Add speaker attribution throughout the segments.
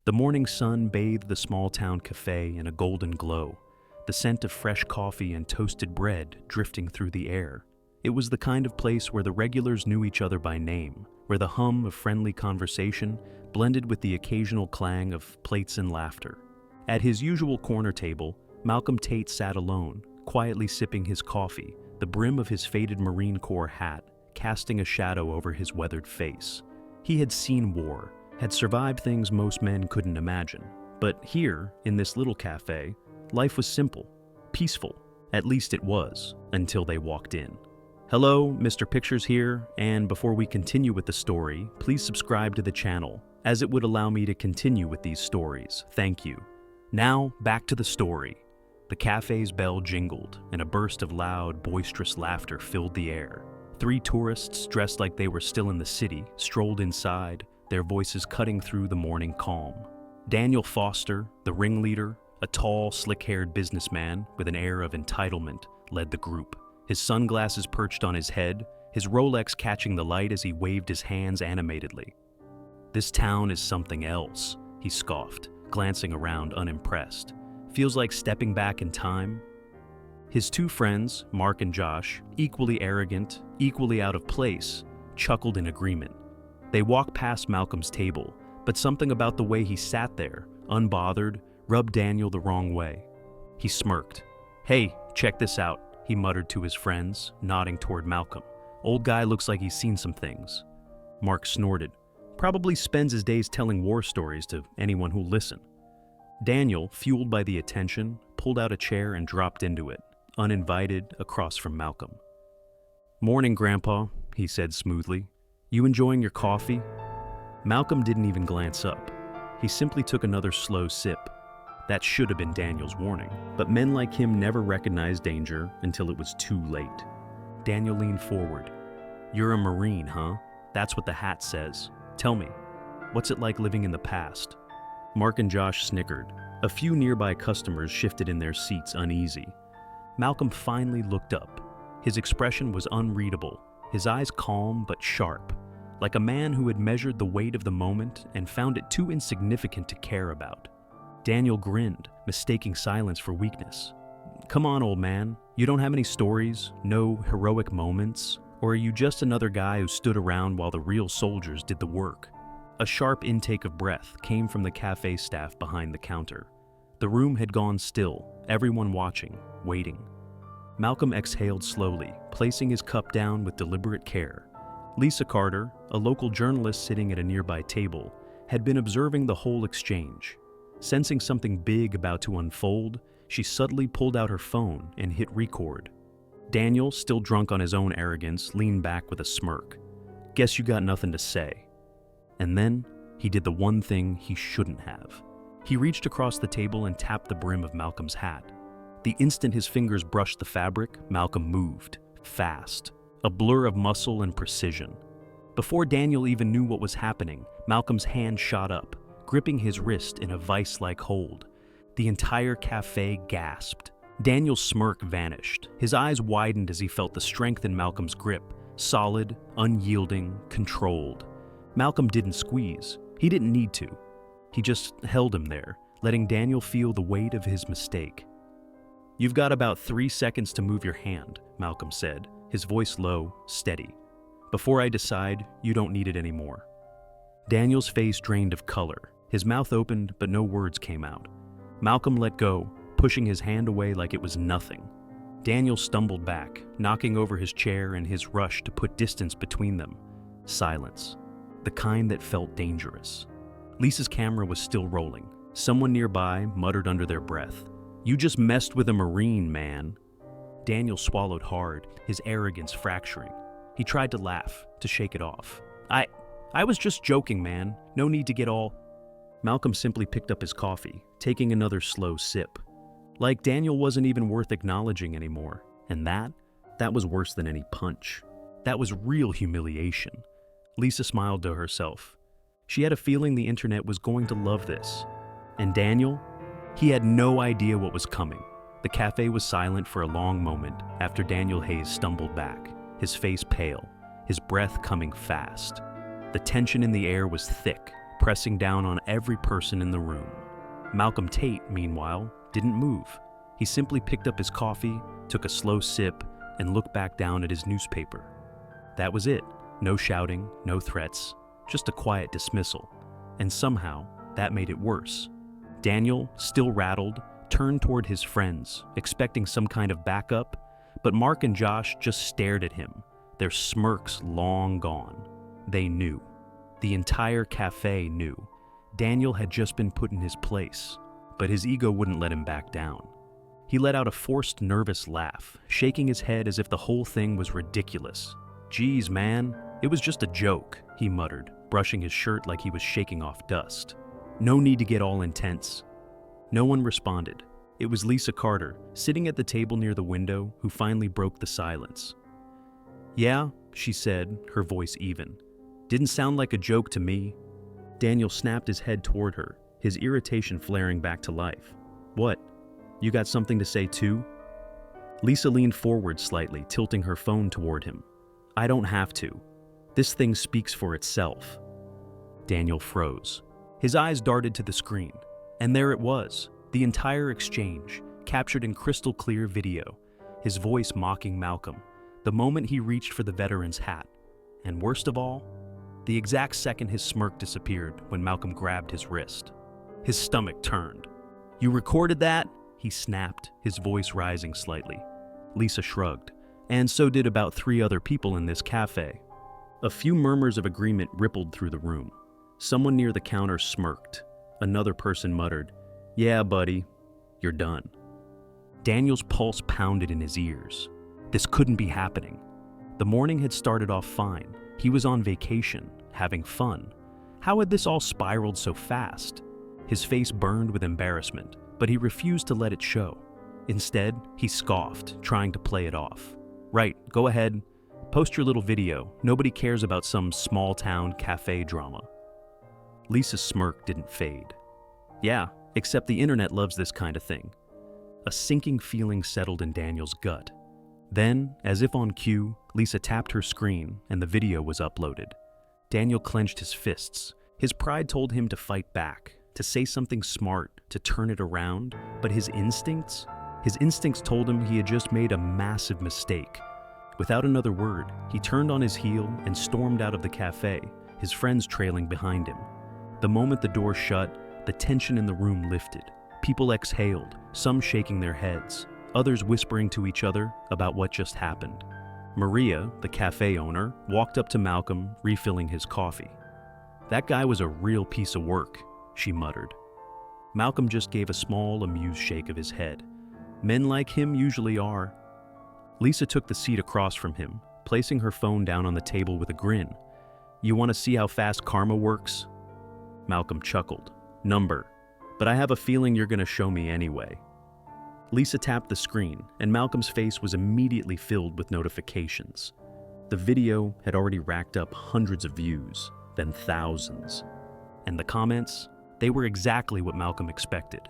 Speaker 1: The morning sun bathed the small-town cafe in a golden glow, the scent of fresh coffee and toasted bread drifting through the air. It was the kind of place where the regulars knew each other by name, where the hum of friendly conversation blended with the occasional clang of plates and laughter. At his usual corner table, Malcolm Tate sat alone, quietly sipping his coffee, the brim of his faded Marine Corps hat casting a shadow over his weathered face. He had seen war, had survived things most men couldn't imagine. But here, in this little cafe, life was simple, peaceful. At least it was, until they walked in. Hello, Mr. Pictures here, and before we continue with the story, please subscribe to the channel, as it would allow me to continue with these stories. Thank you. Now, back to the story. The cafe's bell jingled, and a burst of loud, boisterous laughter filled the air. 3 tourists, dressed like they were still in the city, strolled inside, their voices cutting through the morning calm. Daniel Foster, the ringleader, a tall, slick-haired businessman with an air of entitlement, led the group. His sunglasses perched on his head, his Rolex catching the light as he waved his hands animatedly. "This town is something else," he scoffed, glancing around unimpressed. "Feels like stepping back in time." His 2 friends, Mark and Josh, equally arrogant, equally out of place, chuckled in agreement. They walked past Malcolm's table, but something about the way he sat there, unbothered, rubbed Daniel the wrong way. He smirked. "Hey, check this out," he muttered to his friends, nodding toward Malcolm. "Old guy looks like he's seen some things." Mark snorted. "Probably spends his days telling war stories to anyone who'll listen." Daniel, fueled by the attention, pulled out a chair and dropped into it, uninvited, across from Malcolm. "Morning, Grandpa," he said smoothly. "You enjoying your coffee?" Malcolm didn't even glance up. He simply took another slow sip. That should have been Daniel's warning, but men like him never recognize danger until it was too late. Daniel leaned forward. "You're a Marine, huh? That's what the hat says. Tell me, what's it like living in the past?" Mark and Josh snickered. A few nearby customers shifted in their seats uneasy. Malcolm finally looked up. His expression was unreadable, his eyes calm but sharp, like a man who had measured the weight of the moment and found it too insignificant to care about. Daniel grinned, mistaking silence for weakness. "Come on, old man. You don't have any stories, no heroic moments, or are you just another guy who stood around while the real soldiers did the work?" A sharp intake of breath came from the cafe staff behind the counter. The room had gone still, everyone watching, waiting. Malcolm exhaled slowly, placing his cup down with deliberate care. Lisa Carter, a local journalist sitting at a nearby table, had been observing the whole exchange. Sensing something big about to unfold, she subtly pulled out her phone and hit record. Daniel, still drunk on his own arrogance, leaned back with a smirk. "Guess you got nothing to say." And then, he did the one thing he shouldn't have. He reached across the table and tapped the brim of Malcolm's hat. The instant his fingers brushed the fabric, Malcolm moved, fast, a blur of muscle and precision. Before Daniel even knew what was happening, Malcolm's hand shot up, gripping his wrist in a vice-like hold. The entire cafe gasped. Daniel's smirk vanished. His eyes widened as he felt the strength in Malcolm's grip, solid, unyielding, controlled. Malcolm didn't squeeze. He didn't need to. He just held him there, letting Daniel feel the weight of his mistake. "You've got about 3 seconds to move your hand," Malcolm said, his voice low, steady. "Before I decide, you don't need it anymore." Daniel's face drained of color. His mouth opened, but no words came out. Malcolm let go, pushing his hand away like it was nothing. Daniel stumbled back, knocking over his chair in his rush to put distance between them. Silence. The kind that felt dangerous. Lisa's camera was still rolling. Someone nearby muttered under their breath, "You just messed with a Marine, man." Daniel swallowed hard, his arrogance fracturing. He tried to laugh, to shake it off. I was just joking, man. No need to get all..." Malcolm simply picked up his coffee, taking another slow sip. Like Daniel wasn't even worth acknowledging anymore. And that was worse than any punch. That was real humiliation. Lisa smiled to herself. She had a feeling the internet was going to love this. And Daniel? He had no idea what was coming. The cafe was silent for a long moment after Daniel Hayes stumbled back, his face pale, his breath coming fast. The tension in the air was thick, pressing down on every person in the room. Malcolm Tate, meanwhile, didn't move. He simply picked up his coffee, took a slow sip, and looked back down at his newspaper. That was it. No shouting, no threats, just a quiet dismissal. And somehow, that made it worse. Daniel, still rattled, turned toward his friends, expecting some kind of backup, but Mark and Josh just stared at him, their smirks long gone. They knew. The entire cafe knew. Daniel had just been put in his place, but his ego wouldn't let him back down. He let out a forced, nervous laugh, shaking his head as if the whole thing was ridiculous. "Geez, man, it was just a joke," he muttered, brushing his shirt like he was shaking off dust. "No need to get all intense." No one responded. It was Lisa Carter, sitting at the table near the window, who finally broke the silence. "Yeah," she said, her voice even. "Didn't sound like a joke to me." Daniel snapped his head toward her, his irritation flaring back to life. "What? You got something to say too?" Lisa leaned forward slightly, tilting her phone toward him. "I don't have to. This thing speaks for itself." Daniel froze. His eyes darted to the screen, and there it was, the entire exchange, captured in crystal clear video, his voice mocking Malcolm, the moment he reached for the veteran's hat. And worst of all, the exact second his smirk disappeared when Malcolm grabbed his wrist. His stomach turned. "You recorded that?" he snapped, his voice rising slightly. Lisa shrugged, and so did about 3 other people in this cafe. A few murmurs of agreement rippled through the room. Someone near the counter smirked. Another person muttered, "Yeah, buddy, you're done." Daniel's pulse pounded in his ears. This couldn't be happening. The morning had started off fine. He was on vacation, having fun. How had this all spiraled so fast? His face burned with embarrassment, but he refused to let it show. Instead, he scoffed, trying to play it off. "Right, go ahead. Post your little video. Nobody cares about some small-town cafe drama." Lisa's smirk didn't fade. "Yeah, except the internet loves this kind of thing." A sinking feeling settled in Daniel's gut. Then, as if on cue, Lisa tapped her screen and the video was uploaded. Daniel clenched his fists. His pride told him to fight back, to say something smart, to turn it around, but his instincts told him he had just made a massive mistake. Without another word, he turned on his heel and stormed out of the cafe, his friends trailing behind him. The moment the door shut, the tension in the room lifted. People exhaled, some shaking their heads, others whispering to each other about what just happened. Maria, the cafe owner, walked up to Malcolm, refilling his coffee. "That guy was a real piece of work," she muttered. Malcolm just gave a small, amused shake of his head. Men like him usually are. Lisa took the seat across from him, placing her phone down on the table with a grin. "You want to see how fast karma works?" Malcolm chuckled. "Number. But I have a feeling you're going to show me anyway." Lisa tapped the screen, and Malcolm's face was immediately filled with notifications. The video had already racked up hundreds of views, then thousands. And the comments? They were exactly what Malcolm expected.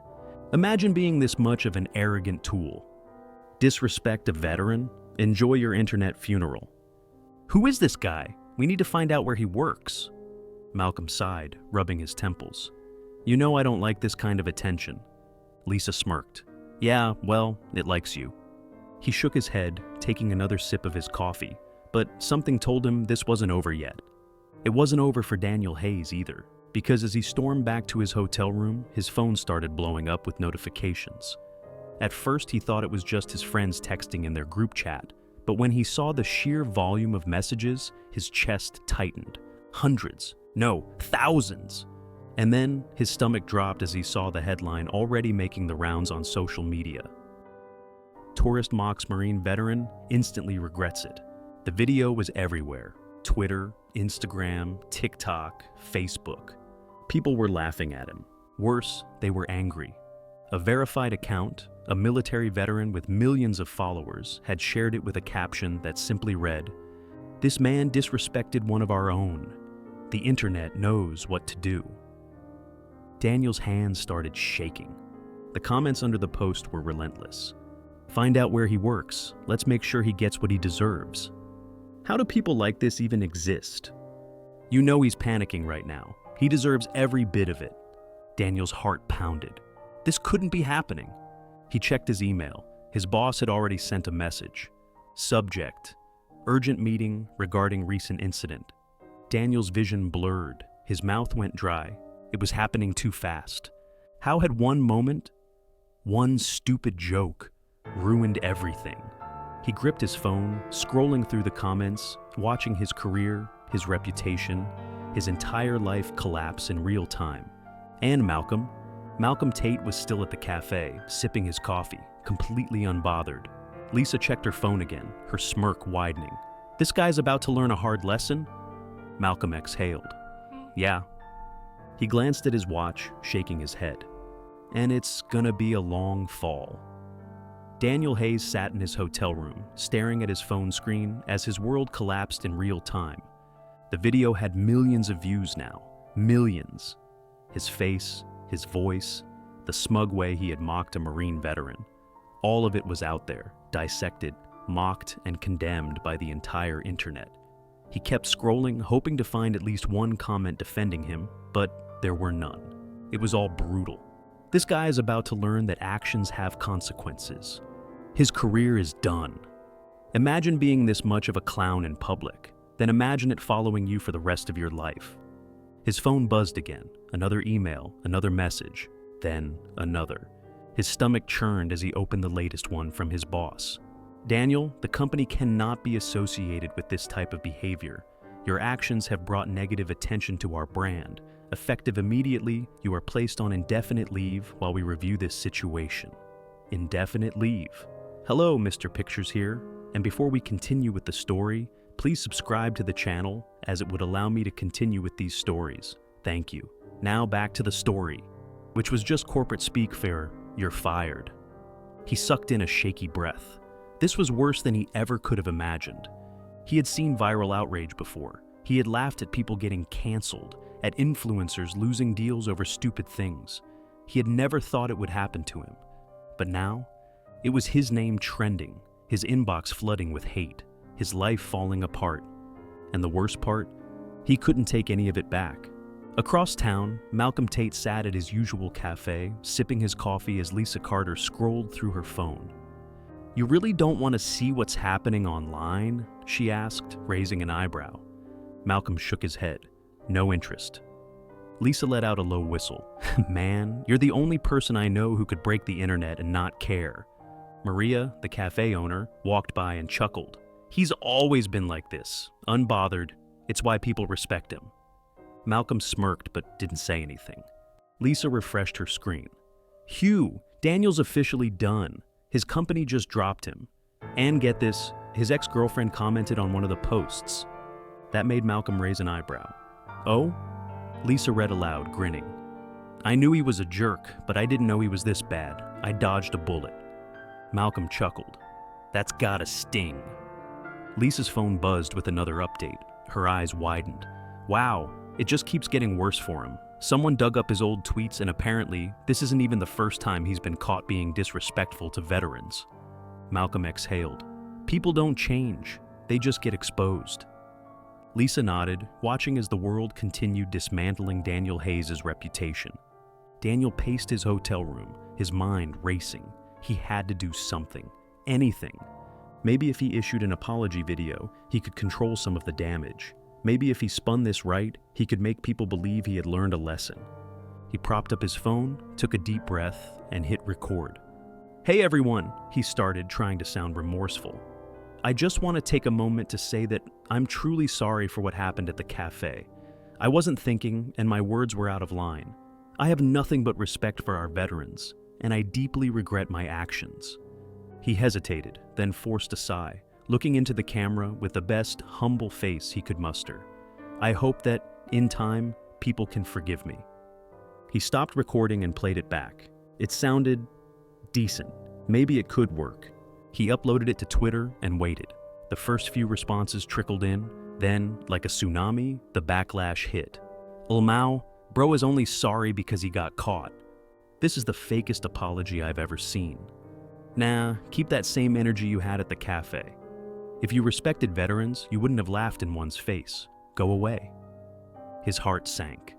Speaker 1: Imagine being this much of an arrogant tool. "Disrespect a veteran? Enjoy your internet funeral." "Who is this guy? We need to find out where he works." Malcolm sighed, rubbing his temples. "You know I don't like this kind of attention." Lisa smirked. "Yeah, well, it likes you." He shook his head, taking another sip of his coffee, but something told him this wasn't over yet. It wasn't over for Daniel Hayes either, because as he stormed back to his hotel room, his phone started blowing up with notifications. At first, he thought it was just his friends texting in their group chat, but when he saw the sheer volume of messages, his chest tightened. Hundreds, no, thousands. And then his stomach dropped as he saw the headline already making the rounds on social media. "Tourist mocks Marine veteran, instantly regrets it." The video was everywhere. Twitter, Instagram, TikTok, Facebook. People were laughing at him. Worse, they were angry. A verified account, a military veteran with millions of followers, had shared it with a caption that simply read, "This man disrespected one of our own. The internet knows what to do." Daniel's hands started shaking. The comments under the post were relentless. "Find out where he works. Let's make sure he gets what he deserves." How do people like this even exist? You know he's panicking right now. He deserves every bit of it. Daniel's heart pounded. This couldn't be happening. He checked his email. His boss had already sent a message. Subject: urgent meeting regarding recent incident. Daniel's vision blurred. His mouth went dry. It was happening too fast. How had one moment, one stupid joke, ruined everything? He gripped his phone, scrolling through the comments, watching his career, his reputation, his entire life collapse in real time. And Malcolm. Malcolm Tate was still at the cafe, sipping his coffee, completely unbothered. Lisa checked her phone again, her smirk widening. This guy's about to learn a hard lesson? Malcolm exhaled. Yeah. He glanced at his watch, shaking his head. And it's gonna be a long fall. Daniel Hayes sat in his hotel room, staring at his phone screen as his world collapsed in real time. The video had millions of views now. Millions. His face, his voice, the smug way he had mocked a Marine veteran. All of it was out there, dissected, mocked, and condemned by the entire internet. He kept scrolling, hoping to find at least one comment defending him, but there were none. It was all brutal. This guy is about to learn that actions have consequences. His career is done. Imagine being this much of a clown in public, then imagine it following you for the rest of your life. His phone buzzed again, another email, another message, then another. His stomach churned as he opened the latest one from his boss. Daniel, the company cannot be associated with this type of behavior. Your actions have brought negative attention to our brand. Effective immediately, you are placed on indefinite leave while we review this situation. Indefinite leave. Hello, Mr. Pictures here, and before we continue with the story, please subscribe to the channel as it would allow me to continue with these stories. Thank you. Now back to the story, which was just corporate speak for "you're fired." He sucked in a shaky breath. This was worse than he ever could have imagined. He had seen viral outrage before. He had laughed at people getting canceled, at influencers losing deals over stupid things. He had never thought it would happen to him. But now, it was his name trending, his inbox flooding with hate, his life falling apart. And the worst part, he couldn't take any of it back. Across town, Malcolm Tate sat at his usual cafe, sipping his coffee as Lisa Carter scrolled through her phone. "You really don't want to see what's happening online?" she asked, raising an eyebrow. Malcolm shook his head. No interest. Lisa let out a low whistle. "Man, you're the only person I know who could break the internet and not care." Maria, the cafe owner, walked by and chuckled. "He's always been like this, unbothered. It's why people respect him." Malcolm smirked but didn't say anything. Lisa refreshed her screen. "Hugh, Daniel's officially done. His company just dropped him. And get this, his ex-girlfriend commented on one of the posts." That made Malcolm raise an eyebrow. "Oh?" Lisa read aloud, grinning. "I knew he was a jerk, but I didn't know he was this bad. I dodged a bullet." Malcolm chuckled. "That's gotta sting." Lisa's phone buzzed with another update. Her eyes widened. Wow, it just keeps getting worse for him. Someone dug up his old tweets, and apparently, this isn't even the first time he's been caught being disrespectful to veterans. Malcolm exhaled. People don't change. They just get exposed. Lisa nodded, watching as the world continued dismantling Daniel Hayes' reputation. Daniel paced his hotel room, his mind racing. He had to do something. Anything. Maybe if he issued an apology video, he could control some of the damage. Maybe if he spun this right, he could make people believe he had learned a lesson. He propped up his phone, took a deep breath, and hit record. "Hey everyone," he started, trying to sound remorseful. "I just want to take a moment to say that I'm truly sorry for what happened at the cafe. I wasn't thinking, and my words were out of line. I have nothing but respect for our veterans, and I deeply regret my actions." He hesitated, then forced a sigh, looking into the camera with the best, humble face he could muster. "I hope that, in time, people can forgive me." He stopped recording and played it back. It sounded decent. Maybe it could work. He uploaded it to Twitter and waited. The first few responses trickled in, then, like a tsunami, the backlash hit. "Ulmau, bro is only sorry because he got caught. This is the fakest apology I've ever seen. Nah, keep that same energy you had at the cafe. If you respected veterans, you wouldn't have laughed in one's face. Go away." His heart sank.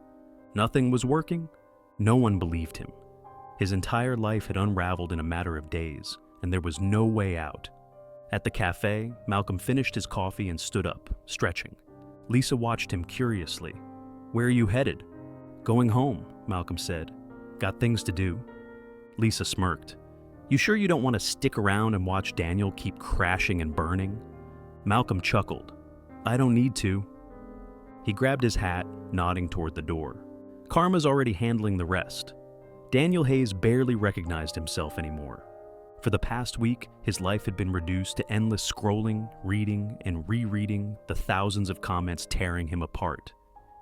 Speaker 1: Nothing was working? No one believed him. His entire life had unraveled in a matter of days, and there was no way out. At the cafe, Malcolm finished his coffee and stood up, stretching. Lisa watched him curiously. "Where are you headed?" "Going home," Malcolm said. "Got things to do." Lisa smirked. "You sure you don't want to stick around and watch Daniel keep crashing and burning?" Malcolm chuckled. "I don't need to." He grabbed his hat, nodding toward the door. Karma's already handling the rest. Daniel Hayes barely recognized himself anymore. For the past week, his life had been reduced to endless scrolling, reading, and rereading the thousands of comments tearing him apart.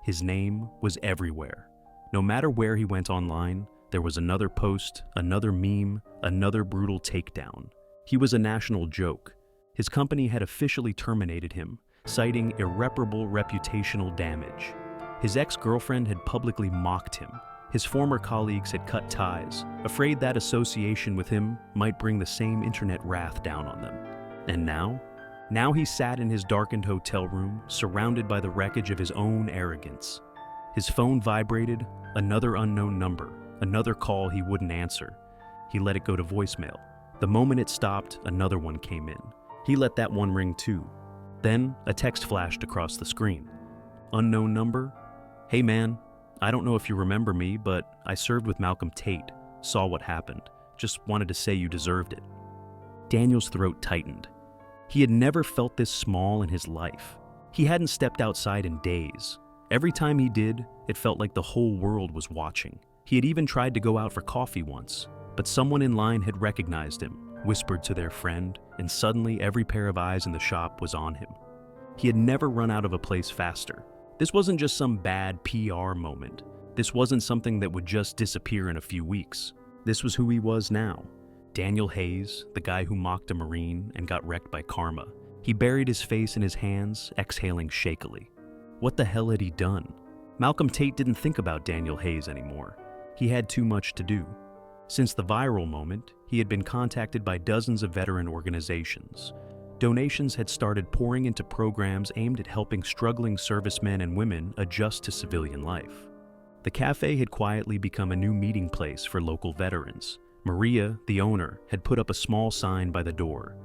Speaker 1: His name was everywhere. No matter where he went online, there was another post, another meme, another brutal takedown. He was a national joke. His company had officially terminated him, citing irreparable reputational damage. His ex-girlfriend had publicly mocked him. His former colleagues had cut ties, afraid that association with him might bring the same internet wrath down on them. And now? Now he sat in his darkened hotel room, surrounded by the wreckage of his own arrogance. His phone vibrated, another unknown number, another call he wouldn't answer. He let it go to voicemail. The moment it stopped, another one came in. He let that one ring too. Then, a text flashed across the screen. Unknown number? "Hey man, I don't know if you remember me, but I served with Malcolm Tate, saw what happened. Just wanted to say you deserved it." Daniel's throat tightened. He had never felt this small in his life. He hadn't stepped outside in days. Every time he did, it felt like the whole world was watching. He had even tried to go out for coffee once, but someone in line had recognized him, whispered to their friend, and suddenly every pair of eyes in the shop was on him. He had never run out of a place faster. This wasn't just some bad PR moment. This wasn't something that would just disappear in a few weeks. This was who he was now. Daniel Hayes, the guy who mocked a Marine and got wrecked by karma. He buried his face in his hands, exhaling shakily. What the hell had he done? Malcolm Tate didn't think about Daniel Hayes anymore. He had too much to do. Since the viral moment, he had been contacted by dozens of veteran organizations. Donations had started pouring into programs aimed at helping struggling servicemen and women adjust to civilian life. The cafe had quietly become a new meeting place for local veterans. Maria, the owner, had put up a small sign by the door.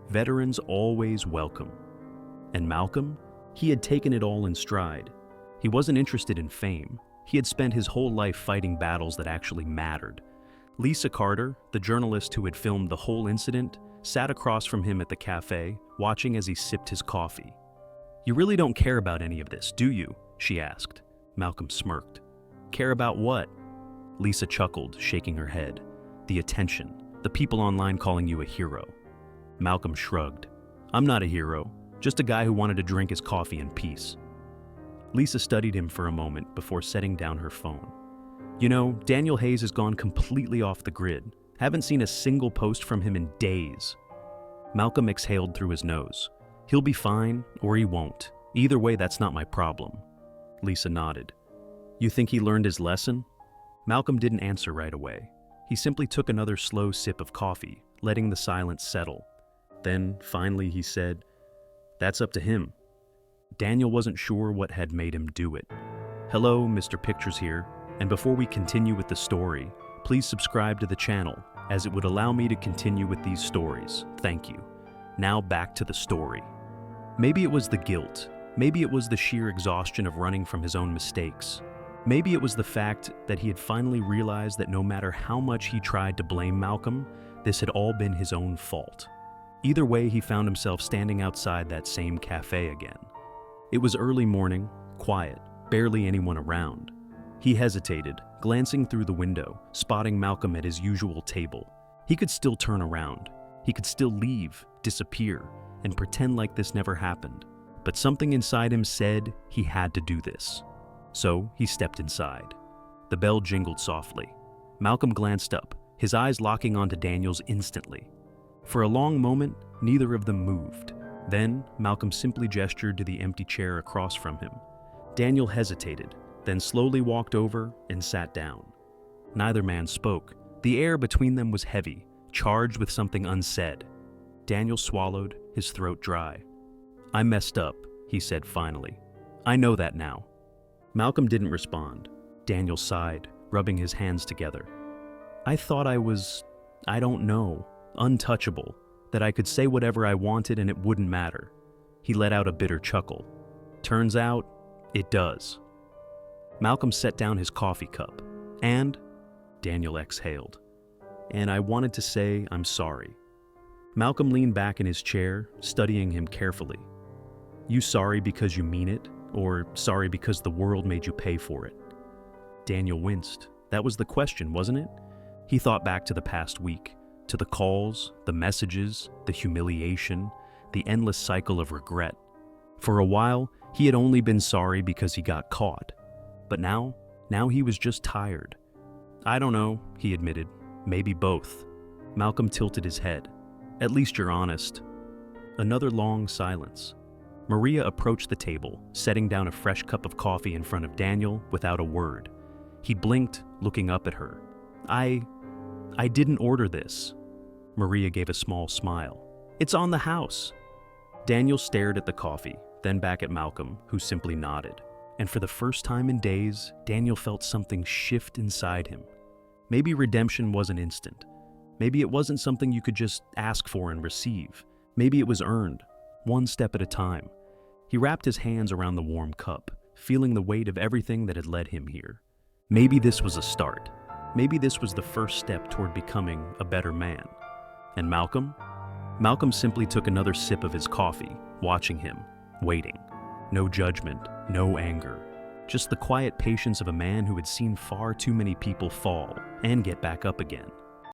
Speaker 1: "Veterans always welcome." And Malcolm? He had taken it all in stride. He wasn't interested in fame. He had spent his whole life fighting battles that actually mattered. Lisa Carter, the journalist who had filmed the whole incident, sat across from him at the cafe, watching as he sipped his coffee. "You really don't care about any of this, do you?" she asked. Malcolm smirked. "Care about what?" Lisa chuckled, shaking her head. "The attention, the people online calling you a hero." Malcolm shrugged. "I'm not a hero, just a guy who wanted to drink his coffee in peace." Lisa studied him for a moment before setting down her phone. "You know, Daniel Hayes has gone completely off the grid. Haven't seen a single post from him in days." Malcolm exhaled through his nose. "He'll be fine, or he won't. Either way, that's not my problem." Lisa nodded. "You think he learned his lesson?" Malcolm didn't answer right away. He simply took another slow sip of coffee, letting the silence settle. Then, finally, he said, "That's up to him." Daniel wasn't sure what had made him do it. "Hello, Mr. Pictures here, and before we continue with the story, please subscribe to the channel, as it would allow me to continue with these stories. Thank you. Now back to the story." Maybe it was the guilt. Maybe it was the sheer exhaustion of running from his own mistakes. Maybe it was the fact that he had finally realized that no matter how much he tried to blame Malcolm, this had all been his own fault. Either way, he found himself standing outside that same cafe again. It was early morning, quiet, barely anyone around. He hesitated, glancing through the window, spotting Malcolm at his usual table. He could still turn around. He could still leave, disappear, and pretend like this never happened. But something inside him said he had to do this. So he stepped inside. The bell jingled softly. Malcolm glanced up, his eyes locking onto Daniel's instantly. For a long moment, neither of them moved. Then, Malcolm simply gestured to the empty chair across from him. Daniel hesitated, then slowly walked over and sat down. Neither man spoke. The air between them was heavy, charged with something unsaid. Daniel swallowed, his throat dry. "I messed up," he said finally. "I know that now." Malcolm didn't respond. Daniel sighed, rubbing his hands together. I thought I was, I don't know, untouchable, that I could say whatever I wanted and it wouldn't matter. He let out a bitter chuckle. Turns out, it does. Malcolm set down his coffee cup, and Daniel exhaled. And I wanted to say I'm sorry. Malcolm leaned back in his chair, studying him carefully. You sorry because you mean it, or sorry because the world made you pay for it? Daniel winced. That was the question, wasn't it? He thought back to the past week, to the calls, the messages, the humiliation, the endless cycle of regret. For a while, he had only been sorry because he got caught. But now he was just tired. I don't know, he admitted. Maybe both. Malcolm tilted his head. At least you're honest. Another long silence. Maria approached the table, setting down a fresh cup of coffee in front of Daniel without a word. He blinked, looking up at her. I didn't order this. Maria gave a small smile. It's on the house. Daniel stared at the coffee, then back at Malcolm, who simply nodded. And for the first time in days, Daniel felt something shift inside him. Maybe redemption wasn't instant. Maybe it wasn't something you could just ask for and receive. Maybe it was earned, one step at a time. He wrapped his hands around the warm cup, feeling the weight of everything that had led him here. Maybe this was a start. Maybe this was the first step toward becoming a better man. And Malcolm? Malcolm simply took another sip of his coffee, watching him, waiting. No judgment, no anger. Just the quiet patience of a man who had seen far too many people fall and get back up again.